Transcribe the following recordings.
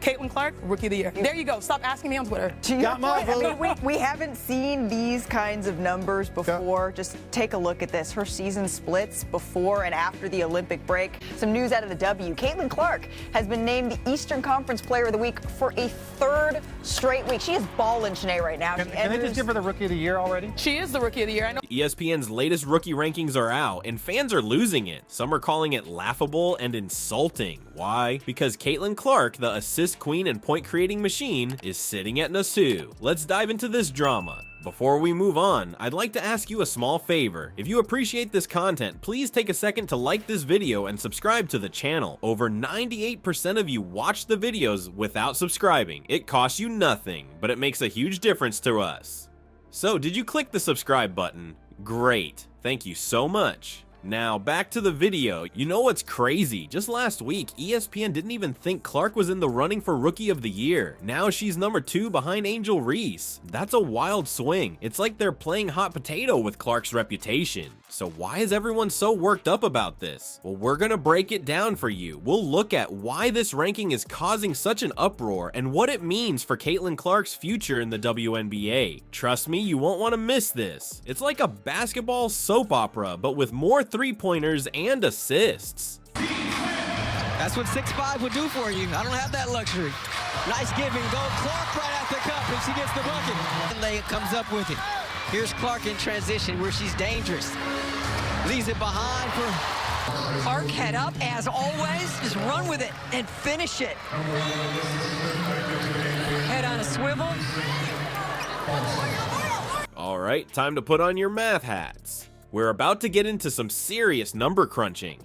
Caitlin Clark, Rookie of the Year. There you go. Stop asking me on Twitter. To your point, I mean, we haven't seen these kinds of numbers before. Just take a look at this. Her season splits before and after the Olympic break. Some news out of the W. Caitlin Clark has been named the Eastern Conference Player of the Week for a third straight week. She is balling, Sinead, right now. Can they just give her the Rookie of the Year already? She is the Rookie of the Year. I know. ESPN's latest rookie rankings are out, and fans are losing it. Some are calling it laughable and insulting. Why? Because Caitlin Clark, the assist queen and point creating machine, is sitting at Nassau. Let's dive into this drama. Before we move on, I'd like to ask you a small favor. If you appreciate this content, please take a second to like this video and subscribe to the channel. Over 98% of you watch the videos without subscribing. It costs you nothing, but it makes a huge difference to us. So, did you click the subscribe button? Great. Thank you so much. Now, back to the video. You know what's crazy? Just last week, ESPN didn't even think Clark was in the running for Rookie of the Year. Now she's number 2 behind Angel Reese. That's a wild swing. It's like they're playing hot potato with Clark's reputation. So why is everyone so worked up about this? Well, we're gonna break it down for you. We'll look at why this ranking is causing such an uproar and what it means for Caitlin Clark's future in the WNBA. Trust me, you won't want to miss this. It's like a basketball soap opera, but with more three-pointers and assists. That's what 6'5" would do for you. I don't have that luxury. Nice give and go. Clark right at the cup and she gets the bucket. And comes up with it. Here's Clark in transition where she's dangerous. Leaves it behind for Clark. Head up as always. Just run with it and finish it. Head on a swivel. All right, time to put on your math hats. We're about to get into some serious number crunching.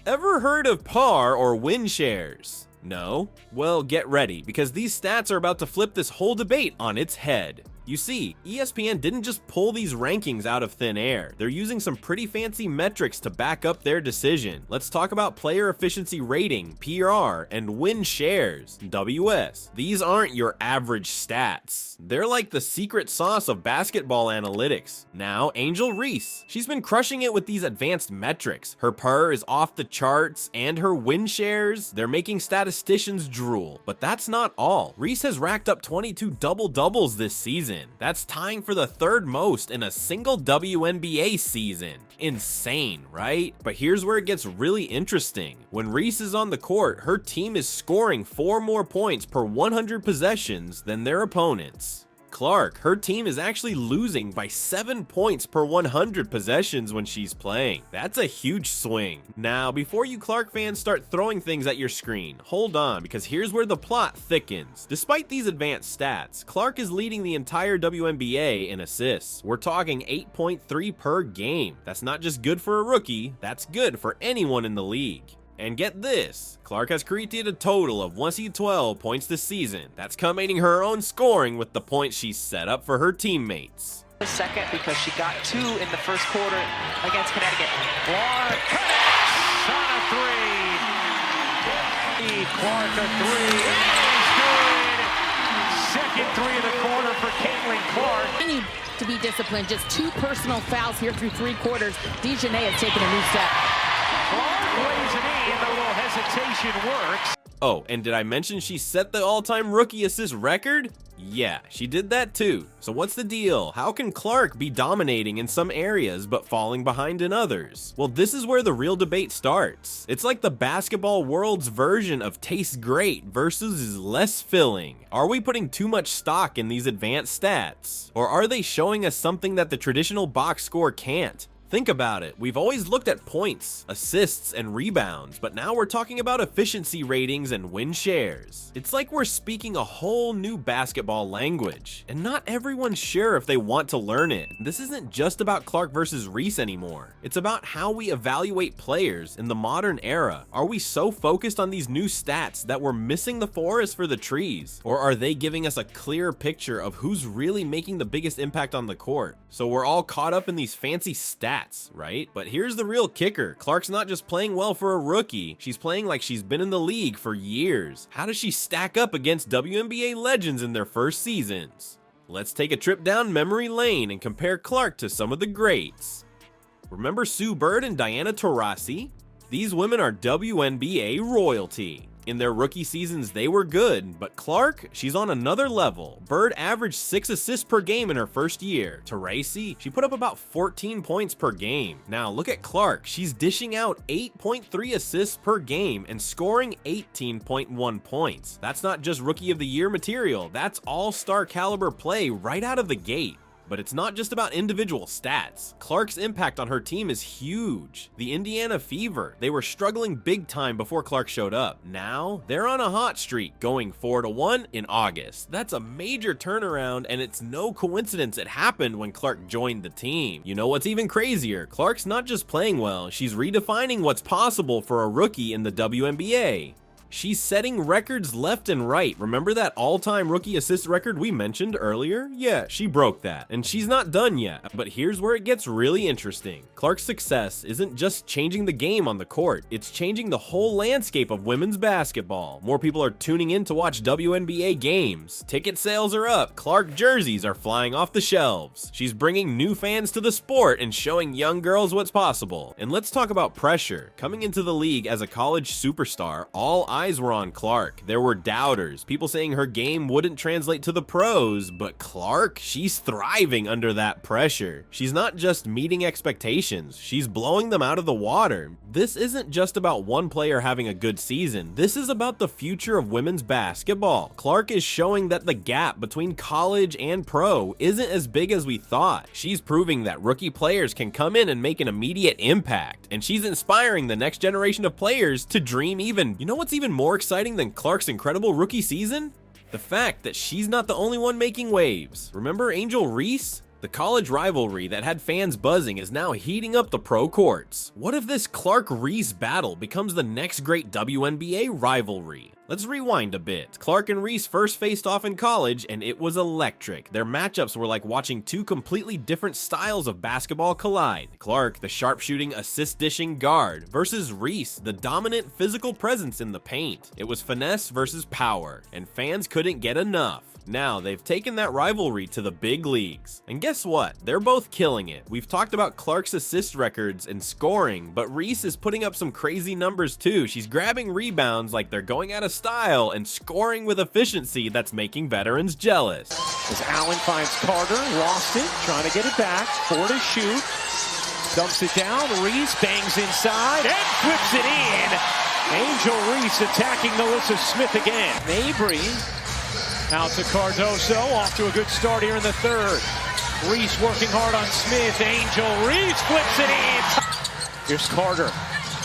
Ever heard of PAR or win shares? No? Well, get ready, because these stats are about to flip this whole debate on its head. You see, ESPN didn't just pull these rankings out of thin air. They're using some pretty fancy metrics to back up their decision. Let's talk about player efficiency rating, PR, and win shares, WS. These aren't your average stats. They're like the secret sauce of basketball analytics. Now, Angel Reese. She's been crushing it with these advanced metrics. Her PER is off the charts, and her win shares, they're making statisticians drool. But that's not all. Reese has racked up 22 double-doubles this season. That's tying for the third most in a single WNBA season. Insane, right? But here's where it gets really interesting. When Reese is on the court, her team is scoring 4 more points per 100 possessions than their opponents. Clark, her team is actually losing by 7 points per 100 possessions when she's playing. That's a huge swing. Now, before you Clark fans start throwing things at your screen, hold on, because here's where the plot thickens. Despite these advanced stats, Clark is leading the entire WNBA in assists. We're talking 8.3 per game. That's not just good for a rookie, that's good for anyone in the league. And get this, Clark has created a total of 112 points this season. That's combining her own scoring with the points she's set up for her teammates. Second because she got 2 in the first quarter against Connecticut. Clark connects on a 3. Clark a 3. It is good. Second 3 of the quarter for Caitlin Clark. Continue to be disciplined. Just 2 personal fouls here through 3 quarters. Dejanay has taken a new step. Clark lays it in, the little hesitation works. Oh, and did I mention she set the all-time rookie assist record? Yeah, she did that too. So what's the deal? How can Clark be dominating in some areas but falling behind in others? Well, this is where the real debate starts. It's like the basketball world's version of tastes great versus is less filling. Are we putting too much stock in these advanced stats? Or are they showing us something that the traditional box score can't? Think about it. We've always looked at points, assists, and rebounds, but now we're talking about efficiency ratings and win shares. It's like we're speaking a whole new basketball language, and not everyone's sure if they want to learn it. This isn't just about Clark versus Reese anymore. It's about how we evaluate players in the modern era. Are we so focused on these new stats that we're missing the forest for the trees? Or are they giving us a clearer picture of who's really making the biggest impact on the court? So we're all caught up in these fancy stats, right? But here's the real kicker. Clark's not just playing well for a rookie, she's playing like she's been in the league for years. How does she stack up against WNBA legends in their first seasons? Let's take a trip down memory lane and compare Clark to some of the greats. Remember Sue Bird and Diana Taurasi? These women are WNBA royalty. In their rookie seasons, they were good, but Clark, she's on another level. Bird averaged 6 assists per game in her first year. Tracy, she put up about 14 points per game. Now look at Clark, she's dishing out 8.3 assists per game and scoring 18.1 points. That's not just Rookie of the Year material, that's all-star caliber play right out of the gate. But it's not just about individual stats. Clark's impact on her team is huge. The Indiana Fever, they were struggling big time before Clark showed up. Now, they're on a hot streak, going 4-1 in August. That's a major turnaround, and it's no coincidence it happened when Clark joined the team. You know what's even crazier? Clark's not just playing well, she's redefining what's possible for a rookie in the WNBA. She's setting records left and right. Remember that all-time rookie assist record we mentioned earlier? Yeah, she broke that, and she's not done yet. But here's where it gets really interesting. Clark's success isn't just changing the game on the court, it's changing the whole landscape of women's basketball. More people are tuning in to watch WNBA games. Ticket sales are up, Clark jerseys are flying off the shelves. She's bringing new fans to the sport and showing young girls what's possible. And let's talk about pressure. Coming into the league as a college superstar, all eyes were on Clark. There were doubters, people saying her game wouldn't translate to the pros, but Clark, she's thriving under that pressure. She's not just meeting expectations, she's blowing them out of the water. This isn't just about one player having a good season, this is about the future of women's basketball. Clark is showing that the gap between college and pro isn't as big as we thought. She's proving that rookie players can come in and make an immediate impact, and she's inspiring the next generation of players to dream even. You know what's even more exciting than Clark's incredible rookie season? The fact that she's not the only one making waves. Remember Angel Reese? The college rivalry that had fans buzzing is now heating up the pro courts. What if this Clark-Reese battle becomes the next great WNBA rivalry? Let's rewind a bit. Clark and Reese first faced off in college, and it was electric. Their matchups were like watching two completely different styles of basketball collide. Clark, the sharpshooting, assist-dishing guard, versus Reese, the dominant physical presence in the paint. It was finesse versus power, and fans couldn't get enough. Now, they've taken that rivalry to the big leagues. And guess what? They're both killing it. We've talked about Clark's assist records and scoring, but Reese is putting up some crazy numbers too. She's grabbing rebounds like they're going out of style and scoring with efficiency that's making veterans jealous. As Allen finds Carter, lost it, trying to get it back, 4 to shoot, dumps it down, Reese bangs inside and flips it in. Angel Reese attacking Melissa Smith again. Mabry out to Cardoso, off to a good start here in the third. Reese working hard on Smith. Angel Reese flips it in. Here's Carter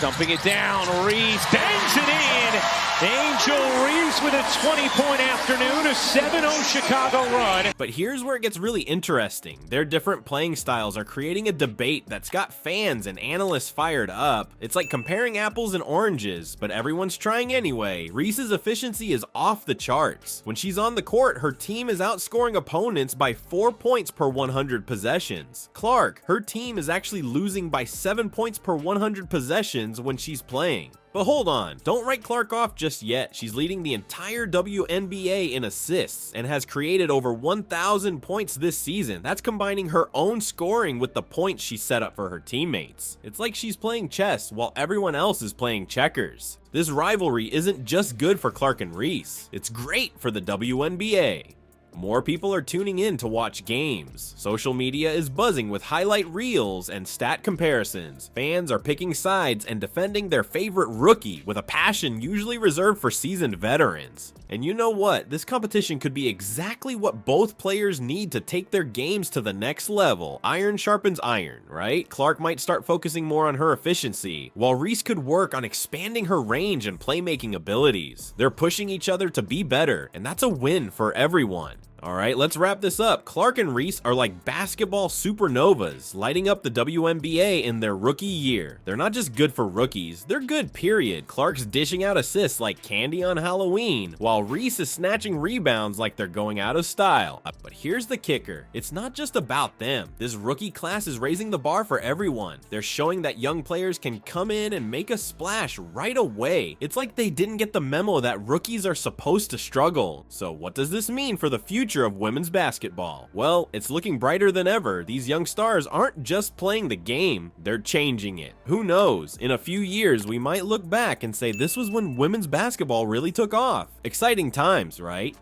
dumping it down. Reese bangs it in. Angel Reese with a 20-point afternoon, a 7-0 Chicago run. But here's where it gets really interesting. Their different playing styles are creating a debate that's got fans and analysts fired up. It's like comparing apples and oranges, but everyone's trying anyway. Reese's efficiency is off the charts. When she's on the court, her team is outscoring opponents by 4 points per 100 possessions. Clark, her team is actually losing by 7 points per 100 possessions when she's playing. But hold on, don't write Clark off just yet. She's leading the entire WNBA in assists and has created over 1,000 points this season. That's combining her own scoring with the points she set up for her teammates. It's like she's playing chess while everyone else is playing checkers. This rivalry isn't just good for Clark and Reese, it's great for the WNBA. More people are tuning in to watch games. Social media is buzzing with highlight reels and stat comparisons. Fans are picking sides and defending their favorite rookie with a passion usually reserved for seasoned veterans. And you know what? This competition could be exactly what both players need to take their games to the next level. Iron sharpens iron, right? Clark might start focusing more on her efficiency, while Reese could work on expanding her range and playmaking abilities. They're pushing each other to be better, and that's a win for everyone. Alright, let's wrap this up. Clark and Reese are like basketball supernovas, lighting up the WNBA in their rookie year. They're not just good for rookies, they're good period. Clark's dishing out assists like candy on Halloween, while Reese is snatching rebounds like they're going out of style. But here's the kicker, it's not just about them. This rookie class is raising the bar for everyone. They're showing that young players can come in and make a splash right away. It's like they didn't get the memo that rookies are supposed to struggle. So what does this mean for the future future of women's basketball? Well, it's looking brighter than ever. These young stars aren't just playing the game, they're changing it. Who knows, in a few years we might look back and say this was when women's basketball really took off. Exciting times, right?